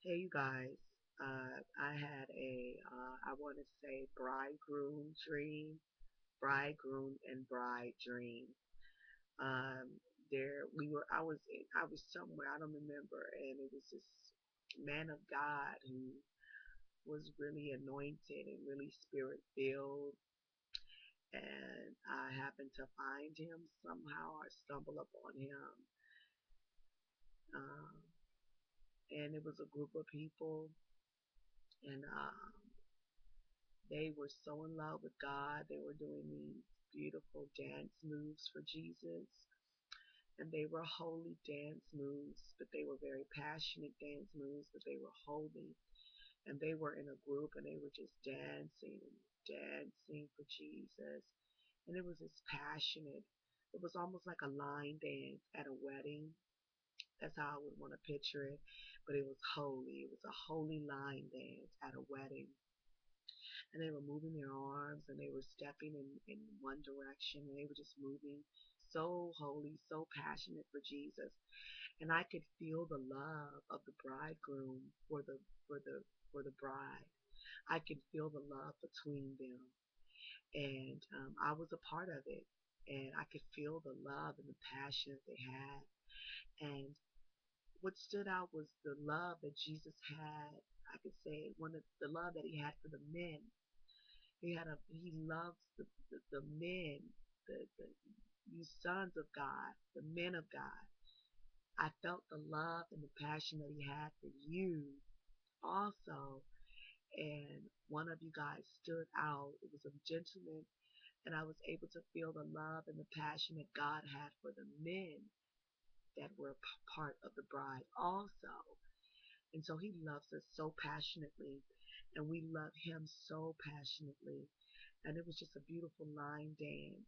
Hey, you guys. I had I want to say bridegroom dream, bridegroom and bride dream. Um, I was somewhere, I don't remember, and it was this man of God who was really anointed and really spirit filled. And I happened to find him somehow. I stumbled upon him. Um, and it was a group of people, and they were so in love with God. They were doing these beautiful dance moves for Jesus. And they were holy dance moves, but they were very passionate dance moves, but they were holy. And they were in a group and they were just dancing and dancing for Jesus. And it was just passionate. It was almost like a line dance at a wedding. That's how I would want to picture it. But it was holy. It was a holy line dance at a wedding, and they were moving their arms and they were stepping in one direction, and they were just moving so holy, so passionate for Jesus. And I could feel the love of the bridegroom for the for the bride. I could feel the love between them, and I was a part of it. And I could feel the love and the passion that they had. And what stood out was the love that Jesus had. I could say one of the love that he had for the men. He loves the men, the you sons of God, the men of God. I felt the love and the passion that he had for you also. And one of you guys stood out. It was a gentleman, and I was able to feel the love and the passion that God had for the men that were part of the bride also. And so he loves us so passionately, and we love him so passionately. And it was just a beautiful line dance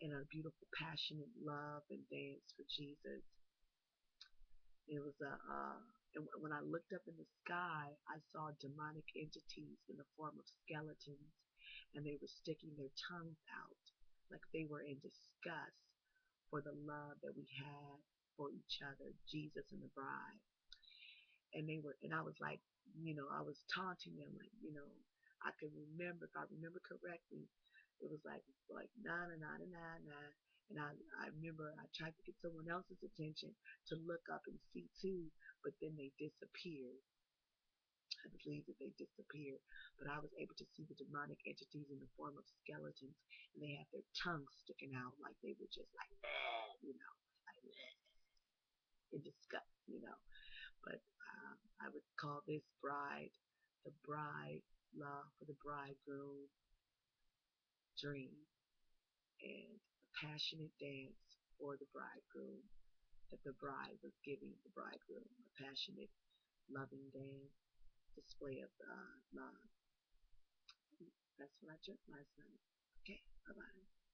and a beautiful passionate love and dance for Jesus. It was and when I looked up in the sky, I saw demonic entities in the form of skeletons, and they were sticking their tongues out like they were in disgust for the love that we had for each other, Jesus and the bride. And I was like, I was taunting them, like, I can remember, if I remember correctly, it was like na na na na na na. And I remember I tried to get someone else's attention to look up and see too, but then they disappeared. I believe that they disappeared, but I was able to see the demonic entities in the form of skeletons, and they had their tongues sticking out like they were just like, like in disgust. But I would call this bride the bride love for the bridegroom dream, and a passionate dance for the bridegroom that the bride was giving the bridegroom, a passionate, loving dance, display of love. That's what I dreamt last night. Okay, bye bye.